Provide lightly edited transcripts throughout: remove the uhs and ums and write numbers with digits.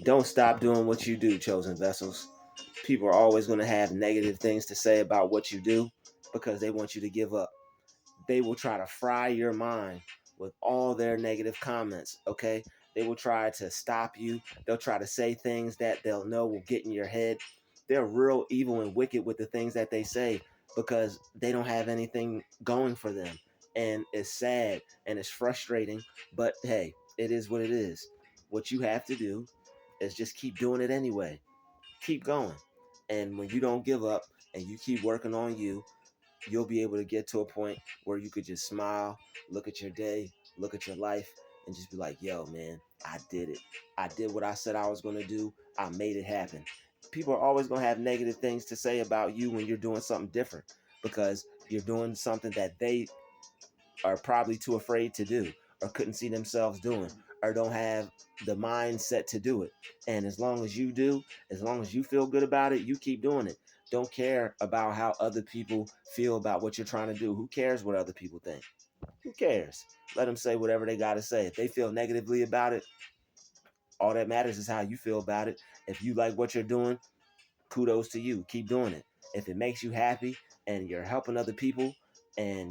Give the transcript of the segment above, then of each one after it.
Don't stop doing what you do, chosen vessels. People are always going to have negative things to say about what you do because they want you to give up. They will try to fry your mind with all their negative comments, okay? They will try to stop you. They'll try to say things that they'll know will get in your head. They're real evil and wicked with the things that they say because they don't have anything going for them. And it's sad and it's frustrating, but hey, it is what it is. What you have to do is just keep doing it anyway. Keep going. And when you don't give up and you keep working on you, you'll be able to get to a point where you could just smile, look at your day, look at your life, and just be like, yo, man, I did it. I did what I said I was going to do. I made it happen. People are always going to have negative things to say about you when you're doing something different because you're doing something that they are probably too afraid to do or couldn't see themselves doing or don't have the mindset to do it. And as long as you do, as long as you feel good about it, you keep doing it. Don't care about how other people feel about what you're trying to do. Who cares what other people think? Who cares? Let them say whatever they got to say. If they feel negatively about it, all that matters is how you feel about it. If you like what you're doing, kudos to you. Keep doing it. If it makes you happy and you're helping other people and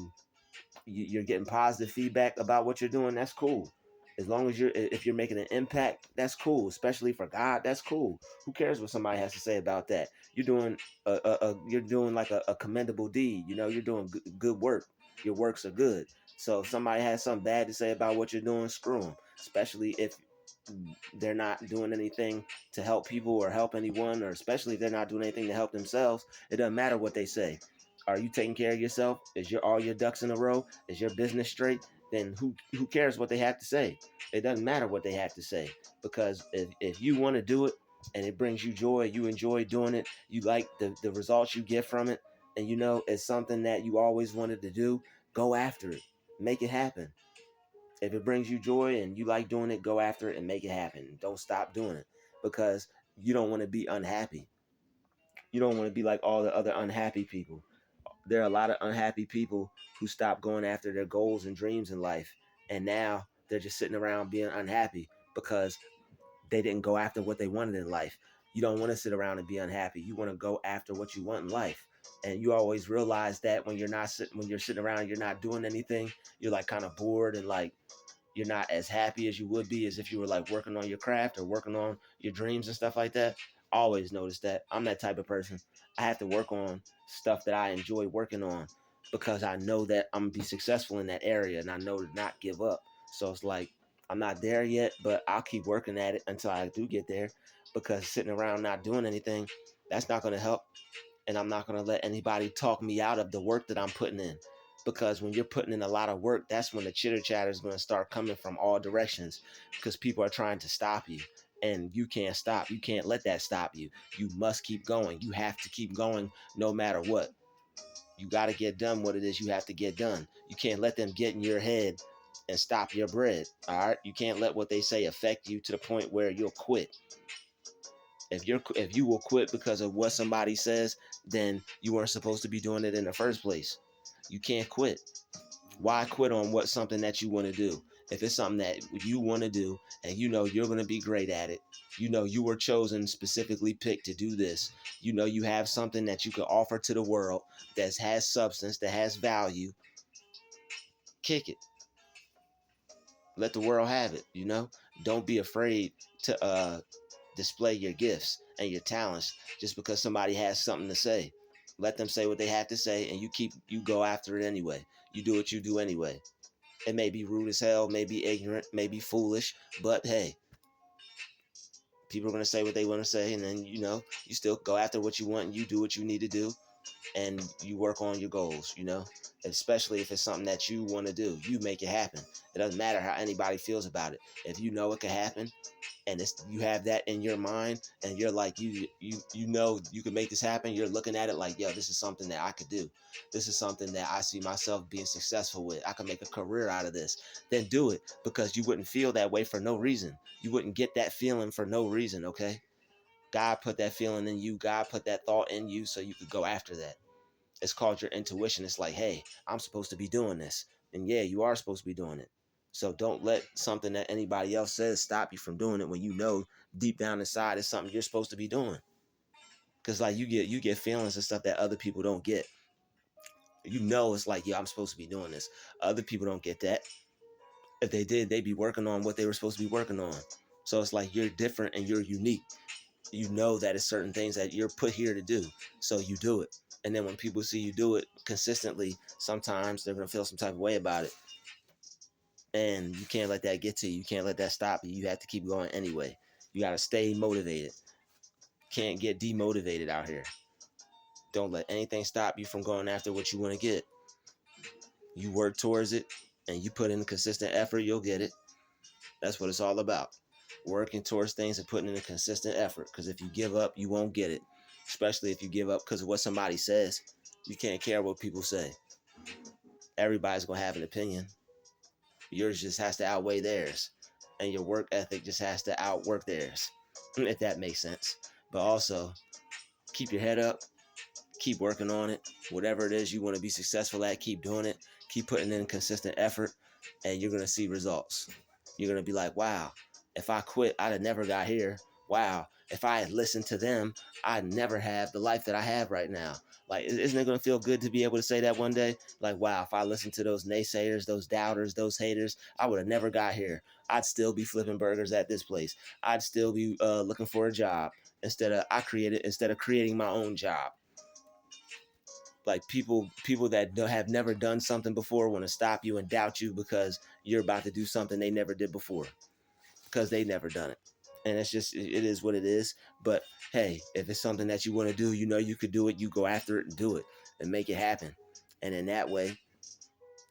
you're getting positive feedback about what you're doing, that's cool. As long as if you're making an impact, that's cool. Especially for God, that's cool. Who cares what somebody has to say about that? You're doing you're doing like a commendable deed. You know, you're doing good work. Your works are good. So if somebody has something bad to say about what you're doing, screw them. Especially if they're not doing anything to help people or help anyone, or especially if they're not doing anything to help themselves. It doesn't matter what they say. Are you taking care of yourself? Is your all your ducks in a row? Is your business straight? Then who cares what they have to say? It doesn't matter what they have to say, because if you want to do it and it brings you joy, you enjoy doing it, you like the results you get from it, and you know it's something that you always wanted to do, go after it. Make it happen. If it brings you joy and you like doing it, go after it and make it happen. Don't stop doing it because you don't want to be unhappy. You don't want to be like all the other unhappy people. There are a lot of unhappy people who stop going after their goals and dreams in life. And now they're just sitting around being unhappy because they didn't go after what they wanted in life. You don't want to sit around and be unhappy. You want to go after what you want in life. And you always realize that when you're sitting around, you're not doing anything, you're like kind of bored and like you're not as happy as you would be as if you were like working on your craft or working on your dreams and stuff like that. I always notice that. I'm that type of person. I have to work on stuff that I enjoy working on because I know that I'm gonna be successful in that area and I know to not give up. So it's like I'm not there yet, but I'll keep working at it until I do get there, because sitting around not doing anything, that's not gonna help. And I'm not going to let anybody talk me out of the work that I'm putting in. Because when you're putting in a lot of work, that's when the chitter chatter is going to start coming from all directions, because people are trying to stop you and you can't stop. You can't let that stop you. You must keep going. You have to keep going no matter what. You got to get done what it is you have to get done. You can't let them get in your head and stop your bread. All right. You can't let what they say affect you to the point where you'll quit. If you will quit because of what somebody says, then you weren't supposed to be doing it in the first place. You can't quit. Why quit on what something that you want to do? If it's something that you want to do and you know you're going to be great at it, you know you were chosen, specifically picked to do this, you know you have something that you could offer to the world that has substance, that has value, kick it. Let the world have it, you know? Don't be afraid to display your gifts and your talents just because somebody has something to say. Let them say what they have to say, and you go after it anyway. You do what you do anyway. It may be rude as hell, may be ignorant, may be foolish, but hey, people are gonna say what they want to say, and then you still go after what you want, and you do what you need to do, and you work on your goals. Especially if it's something that you want to do, you make it happen. It doesn't matter how anybody feels about it. If you know it can happen, and you have that in your mind, and you're like you know you can make this happen, you're looking at it like, yo, this is something that I could do, this is something that I see myself being successful with, I can make a career out of this, then do it, because you wouldn't feel that way for no reason. You wouldn't get that feeling for no reason. Okay, God put that feeling in you, God put that thought in you so you could go after that. It's called your intuition. It's like, hey, I'm supposed to be doing this, and yeah, you are supposed to be doing it. So don't let something that anybody else says stop you from doing it when you know deep down inside it's something you're supposed to be doing. Cause like you get feelings and stuff that other people don't get. You know it's like, yeah, I'm supposed to be doing this. Other people don't get that. If they did, they'd be working on what they were supposed to be working on. So it's like you're different and you're unique. You know that it's certain things that you're put here to do. So you do it. And then when people see you do it consistently, sometimes they're gonna feel some type of way about it. And you can't let that get to you. You can't let that stop you. You have to keep going anyway. You gotta stay motivated. Can't get demotivated out here. Don't let anything stop you from going after what you want to get. You work towards it and you put in consistent effort, you'll get it. That's what it's all about. Working towards things and putting in a consistent effort. Because if you give up, you won't get it. Especially if you give up because of what somebody says. You can't care what people say. Everybody's going to have an opinion. Yours just has to outweigh theirs. And your work ethic just has to outwork theirs. If that makes sense. But also, keep your head up. Keep working on it. Whatever it is you want to be successful at, keep doing it. Keep putting in consistent effort. And you're going to see results. You're going to be like, wow, if I quit, I'd have never got here. Wow, if I had listened to them, I'd never have the life that I have right now. Like, isn't it going to feel good to be able to say that one day? Like, wow, if I listened to those naysayers, those doubters, those haters, I would have never got here. I'd still be flipping burgers at this place. I'd still be looking for a job instead of creating my own job. Like people that have never done something before want to stop you and doubt you because you're about to do something they never did before because they never done it. And it's just, it is what it is. But hey, if it's something that you want to do, you know you could do it, you go after it and do it and make it happen. And in that way,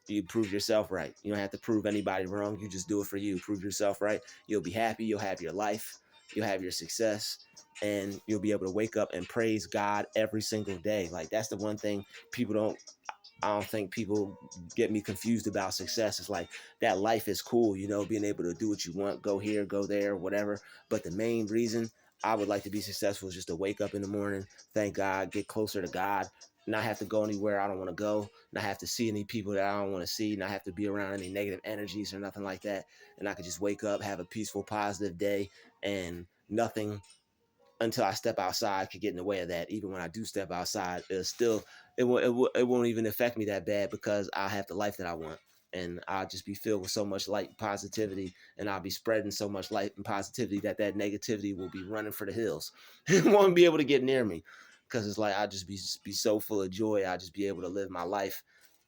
you prove yourself right. You don't have to prove anybody wrong. You just do it for you. Prove yourself right. You'll be happy. You'll have your life. You'll have your success. And you'll be able to wake up and praise God every single day. Like, that's the one thing I don't think people get me confused about success. It's like, that life is cool, being able to do what you want, go here, go there, whatever. But the main reason I would like to be successful is just to wake up in the morning, thank God, get closer to God, not have to go anywhere I don't want to go, not have to see any people that I don't want to see, not have to be around any negative energies or nothing like that. And I could just wake up, have a peaceful, positive day, and nothing until I step outside could get in the way of that. Even when I do step outside, it won't even affect me that bad because I have the life that I want. And I'll just be filled with so much light and positivity, and I'll be spreading so much light and positivity that negativity will be running for the hills. It won't be able to get near me because it's like I'll just be so full of joy. I'll just be able to live my life,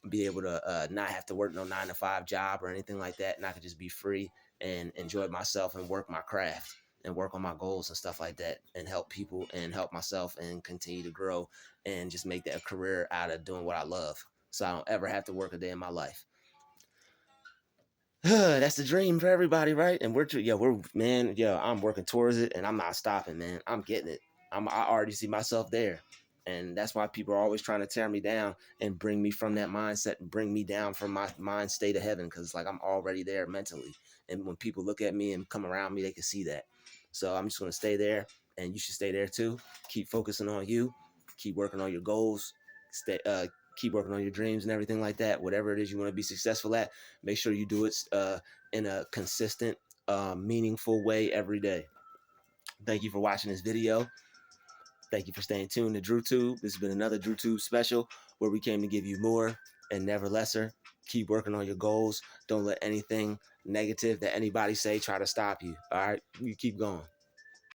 be able to not have to work no 9 to 5 job or anything like that, and I could just be free and enjoy myself and work my craft and work on my goals and stuff like that and help people and help myself and continue to grow and just make that a career out of doing what I love. So I don't ever have to work a day in my life. That's the dream for everybody, right? And I'm working towards it and I'm not stopping, man. I'm getting it. I already see myself there. And that's why people are always trying to tear me down and bring me from that mindset and bring me down from my mind state of heaven. Cause like I'm already there mentally. And when people look at me and come around me, they can see that. So I'm just gonna stay there and you should stay there too. Keep focusing on you, keep working on your goals, keep working on your dreams and everything like that. Whatever it is you want to be successful at, make sure you do it in a consistent, meaningful way every day. Thank you for watching this video. Thank you for staying tuned to Druuill. This has been another Druuill special where we came to give you more and never lesser. Keep working on your goals. Don't let anything negative that anybody say try to stop you. All right, you keep going.